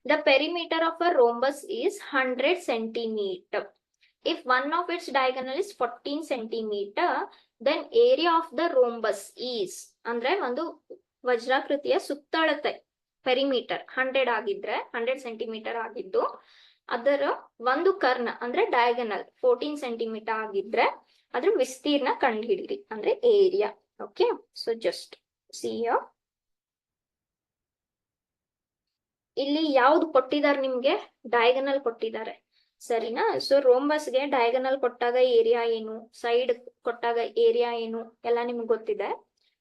The perimeter of a rhombus is 100 centimeter. If one of its diagonal is 14 centimeter, then area of the rhombus is, ಅಂದ್ರೆ ಒಂದು ವಜ್ರಾಕೃತಿಯ ಸುತ್ತಳತೆ perimeter 100 ಆಗಿದ್ರೆ 100 centimetre ಆಗಿದ್ದು ಅದರ ಒಂದು ಕರ್ಣ ಅಂದ್ರೆ ಡಯಾಗನಲ್ 14 ಸೆಂಟಿಮೀಟರ್ ಆಗಿದ್ರೆ ಅದ್ರ ವಿಸ್ತೀರ್ಣ ಕಂಡುಹಿಡಿಯಿರಿ ಅಂದ್ರೆ area. Okay, so just C ಇಲ್ಲಿ ಯಾವ್ದು ಕೊಟ್ಟಿದ್ದಾರೆ ನಿಮ್ಗೆ, ಡಯಾಗನಲ್ ಕೊಟ್ಟಿದ್ದಾರೆ ಸರಿನಾ. ಸೊ ರೋಂಬಸ್ಗೆ ಡಯಾಗನಲ್ ಕೊಟ್ಟಾಗ ಏರಿಯಾ ಏನು, ಸೈಡ್ ಕೊಟ್ಟಾಗ ಏರಿಯಾ ಏನು ಎಲ್ಲ ನಿಮ್ಗೆ ಗೊತ್ತಿದೆ.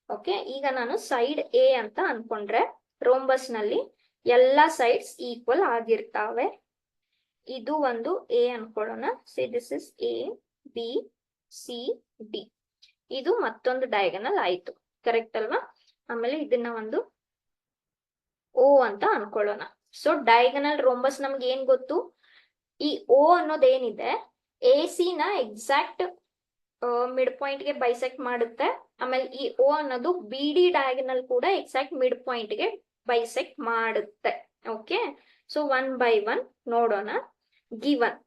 ಓಕೆ, ಈಗ ನಾನು ಸೈಡ್ ಎ ಅಂತ ಅನ್ಕೊಂಡ್ರೆ ರೋಂಬಸ್ ನಲ್ಲಿ ಎಲ್ಲಾ ಸೈಡ್ಸ್ ಈಕ್ವಲ್ ಆಗಿರ್ತಾವೆ. ಇದು ಒಂದು ಎ ಅನ್ಕೊಳ್ಳೋಣ. See this is A, B, C, D. ಇದು ಮತ್ತೊಂದು ಡಯಾಗನಲ್ ಆಯ್ತು, ಕರೆಕ್ಟ್ ಅಲ್ವಾ. ಆಮೇಲೆ ಇದನ್ನ ಒಂದು ಓ ಅಂತ ಅನ್ಕೊಳ್ಳೋಣ. ಸೊ ಡಯಾಗನಲ್ ರೋಂಬಸ್ ನಮ್ಗೆ ಏನ್ ಗೊತ್ತು, ಈ ಓ ಅನ್ನೋದೇನಿದೆ ಎ ಸಿ ನ ಎಕ್ಸಾಕ್ಟ್ ಮಿಡ್ ಪಾಯಿಂಟ್ ಗೆ ಬೈಸೆಕ್ಟ್ ಮಾಡುತ್ತೆ. ಆಮೇಲೆ ಈ ಓ ಅನ್ನೋದು ಬಿ ಡಿ ಡಯಾಗನಲ್ ಕೂಡ ಎಕ್ಸಾಕ್ಟ್ ಮಿಡ್ ಪಾಯಿಂಟ್ ಗೆ ಬೈಸೆಕ್ಟ್ ಮಾಡುತ್ತೆ. Okay, so one by one ನೋಡೋಣ. ಗಿವನ್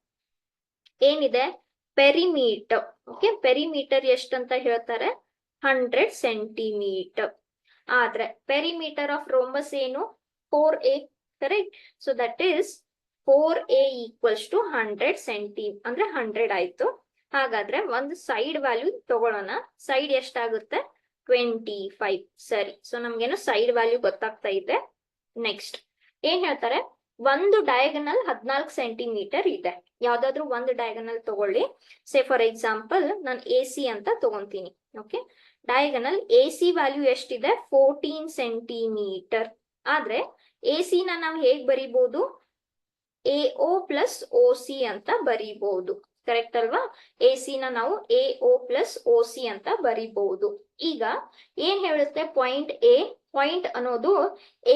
ಏನಿದೆ, ಪೆರಿಮೀಟರ್. ಓಕೆ, ಪೆರಿಮೀಟರ್ ಎಷ್ಟಂತ ಹೇಳ್ತಾರೆ, 100 ಸೆಂಟಿಮೀಟರ್. ಆದ್ರೆ ಪೆರಿಮೀಟರ್ ಆಫ್ ರೋಂಬಸ್ ಏನು, 4a, correct. So that is 4a equals to 100 centi ಅಂದ್ರೆ 100 ಆಯ್ತು. ಹಾಗಾದ್ರೆ ಒಂದು ಸೈಡ್ ವ್ಯಾಲ್ಯೂ ತಗೊಳ್ಳೋಣ. ಸೈಡ್ ಎಷ್ಟಾಗುತ್ತೆ, 25. ಸರಿ, ಸೊ ನಮ್ಗೇನು ಸೈಡ್ ವ್ಯಾಲ್ಯೂ ಗೊತ್ತಾಗ್ತಾ ಇದೆ. ನೆಕ್ಸ್ಟ್ ಏನ್ ಹೇಳ್ತಾರೆ, ಒಂದು ಡಯಾಗನಲ್ 14 ಸೆಂಟಿಮೀಟರ್ ಇದೆ. ಯಾವ್ದಾದ್ರು ಒಂದು ಡಯಾಗನಲ್ ತಗೊಳ್ಳಿ. ಸೇ ಫಾರ್ ಎಕ್ಸಾಂಪಲ್ ನಾನು ಎ ಸಿ ಅಂತ ತಗೊಂತೀನಿ. Okay, diagonal A C value ಎಷ್ಟಿದೆ, 14 ಸೆಂಟಿಮೀಟರ್. ಆದ್ರೆ ಎ ಸಿ ನ ನಾವು ಹೇಗ್ ಬರೀಬಹುದು, A O plus O C ಅಂತ ಬರೀಬಹುದು, ಕರೆಕ್ಟ್ ಅಲ್ವಾ. ಎ ಸಿ ನ ನಾವು A O plus O C ಅಂತ ಬರೀಬಹುದು. ಈಗ ಏನ್ ಹೇಳುತ್ತೆ, ಪಾಯಿಂಟ್ ಎ, ಪಾಯಿಂಟ್ ಅನ್ನೋದು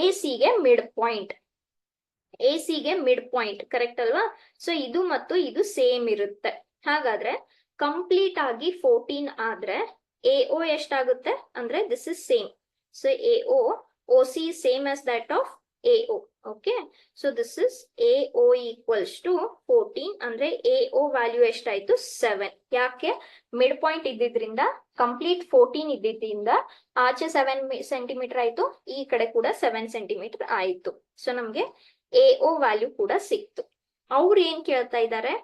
ಎ ಸಿ ಗೆ ಮಿಡ್ ಪಾಯಿಂಟ್, ಎ ಸಿ ಗೆ ಮಿಡ್ ಪಾಯಿಂಟ್, ಕರೆಕ್ಟ್ ಅಲ್ವಾ. ಸೊ ಇದು ಮತ್ತು ಇದು ಸೇಮ್ ಇರುತ್ತೆ. ಹಾಗಾದ್ರೆ ಕಂಪ್ಲೀಟ್ ಆಗಿ 14 ಆದ್ರೆ ಎ ಒ ಎಷ್ಟಾಗುತ್ತೆ ಅಂದ್ರೆ this is same. So A O C same as that of A O. Okay, so this is A O equals to 14 ಅಂದ್ರೆ ಎ ಒ ವ್ಯಾಲ್ಯೂ ಎಷ್ಟಾಯ್ತು, 7. ಯಾಕೆ, ಮಿಡ್ ಪಾಯಿಂಟ್ ಇದ್ದಿದ್ರಿಂದ, ಕಂಪ್ಲೀಟ್ 14 ಇದ್ದಿದ್ರಿಂದ ಆಚೆ 7 ಸೆಂಟಿಮೀಟರ್ ಆಯ್ತು, ಈ ಕಡೆ ಕೂಡ 7 ಸೆಂಟಿಮೀಟರ್ ಆಯ್ತು. ಸೊ ನಮ್ಗೆ ಎ ಒ ವ್ಯಾಲ್ಯೂ ಕೂಡ ಸಿಕ್ತು. ಅವ್ರು ಏನ್ ಕೇಳ್ತಾ ಇದ್ದಾರೆ,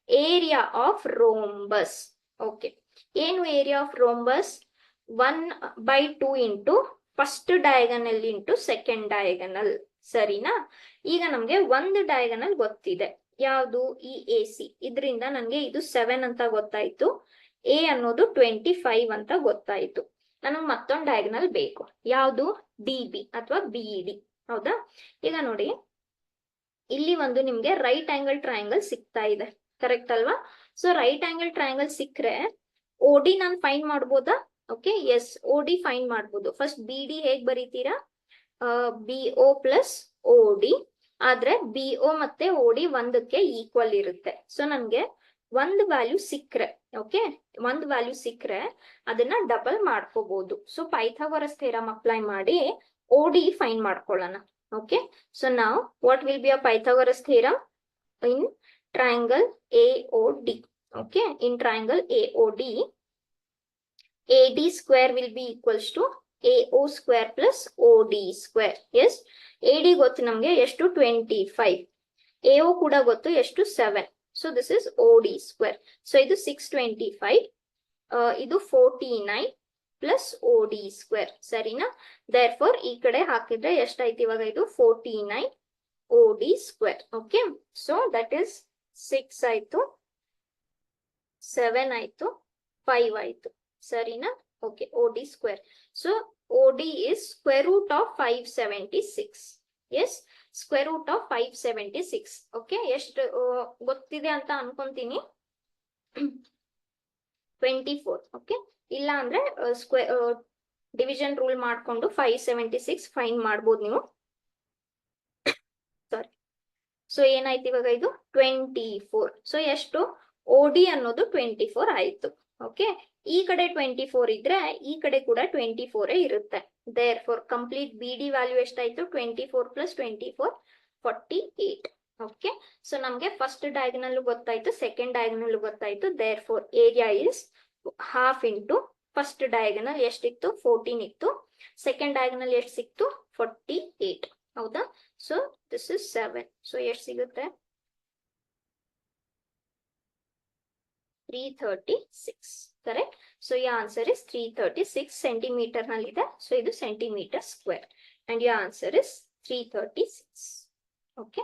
ಏರಿಯಾ ಆಫ್ ರೋಂಬಸ್. ಓಕೆ, ಏನು area of rhombus, 1/2 into first diagonal into second diagonal, ಸರಿನಾ. ಈಗ ನಮ್ಗೆ ಒಂದು ಡಯಾಗನಲ್ ಗೊತ್ತಿದೆ, ಯಾವುದು, ಈ ಎ ಸಿ. ಇದರಿಂದ ನನ್ಗೆ ಇದು 7 ಅಂತ ಗೊತ್ತಾಯ್ತು, ಎ ಅನ್ನೋದು 25 ಅಂತ ಗೊತ್ತಾಯ್ತು. ನನಗೆ ಮತ್ತೊಂದು ಡಯಾಗನಲ್ ಬೇಕು, ಯಾವುದು, ಡಿ ಬಿ ಅಥವಾ ಬಿ ಡಿ. ಹೌದಾ. ಈಗ ನೋಡಿ, ಇಲ್ಲಿ ಒಂದು ನಿಮ್ಗೆ ರೈಟ್ ಆಂಗಲ್ ಟ್ರಯಾಂಗಲ್ ಸಿಗ್ತಾ ಇದೆ, ಕರೆಕ್ಟ್ ಅಲ್ವಾ. ಸೊ ರೈಟ್ ಆಂಗಲ್ ಟ್ರಯಾಂಗಲ್ ಸಿಕ್ಕರೆ ಓ ಡಿ ನಾನು ಫೈಂಡ್ ಮಾಡ್ಬೋದಾ. Okay, yes, O D find ಮಾಡ್ಬೋದು. ಫಸ್ಟ್ ಬಿ ಡಿ ಹೇಗ್ ಬರೀತೀರಾ, B O plus O D. ಆದ್ರೆ ಬಿ ಒ ಮತ್ತೆ ಓ ಡಿ ಒಂದಕ್ಕೆ ಈಕ್ವಲ್ ಇರುತ್ತೆ. ಸೊ ನನ್ಗೆ ಒಂದು ವ್ಯಾಲ್ಯೂ ಸಿಕ್ಕ್ರೆ, ಓಕೆ, ಒಂದು ವ್ಯಾಲ್ಯೂ ಸಿಕ್ಕ್ರೆ ಅದನ್ನ ಡಬಲ್ ಮಾಡ್ಕೋಬಹುದು. ಸೊ ಪೈಥಾಗೋರಸ್ ಥಿಯರಮ್ ಅಪ್ಲೈ ಮಾಡಿ ಓ ಡಿ ಫೈಂಡ್ ಮಾಡ್ಕೊಳ್ಳೋಣ. Okay, so now what will be a Pythagoras theorem in triangle AOD? Okay, in triangle AOD, AD square will be equals to AO square plus OD square. Yes, AD ಗೊತ್ತು ನಮಗೆ ಎಷ್ಟು, 25. AO ಕೂಡ ಗೊತ್ತು ಎಷ್ಟು, 7. So this is OD square. So ಇದು 625, ಇದು 49 plus O D square, ಸರಿನಾ. Therefore ಈ ಕಡೆ ಹಾಕಿದ್ರೆ ಎಷ್ಟಾಯ್ತು ಇವಾಗ, ಇದು 49 O D square. Okay, so that is 6 ಆಯ್ತು, 7 ಆಯ್ತು, 5 ಆಯ್ತು, ಸರಿನಾ. Okay, O D square. So O D is square root of 576. Yes, square root of 576. Okay, ಎಷ್ಟು ಗೊತ್ತಿದೆ ಅಂತ ಅನ್ಕೊಂತೀನಿ, 24. ಓಕೆ, ಇಲ್ಲ ಅಂದ್ರೆ ಡಿವಿಷನ್ ರೂಲ್ ಮಾಡ್ಕೊಂಡು 576 ಫೈಂಡ್ ಮಾಡ್ಬೋದು ನೀವು. ಸಾರಿ. ಸೊ ಏನಾಯ್ತು ಇವಾಗ, ಇದು 24. ಸೊ ಎಷ್ಟು, ಓ ಡಿ ಅನ್ನೋದು 24 ಆಯ್ತು. ಓಕೆ, ಈ ಕಡೆ 24 ಇದ್ರೆ ಈ ಕಡೆ ಕೂಡ 24 ಇರುತ್ತೆ. Therefore complete B D value ಎಷ್ಟಾಯ್ತು, 24 ಪ್ಲಸ್ 24 48. ಓಕೆ, ಸೊ ನಮ್ಗೆ ಫಸ್ಟ್ ಡಯಾಗನಲ್ ಗೊತ್ತಾಯ್ತು, ಸೆಕೆಂಡ್ ಡಯಾಗನಲ್ ಗೊತ್ತಾಯ್ತು. Therefore area is half into first diagonal ಎಷ್ಟಿತ್ತು 14 ಇತ್ತು, ಸೆಕೆಂಡ್ ಡಯಾಗನಲ್ ಎಷ್ಟು ಸಿಕ್ತು 48. ಹೌದಾ? So this is 7. ಸೊ ಎಷ್ಟು ಸಿಗುತ್ತೆ 336. Correct. So your answer is 336 centimetre ನಲ್ಲಿದೆ. ಸೊ ಇದು centimetre square and your answer is 336. Okay.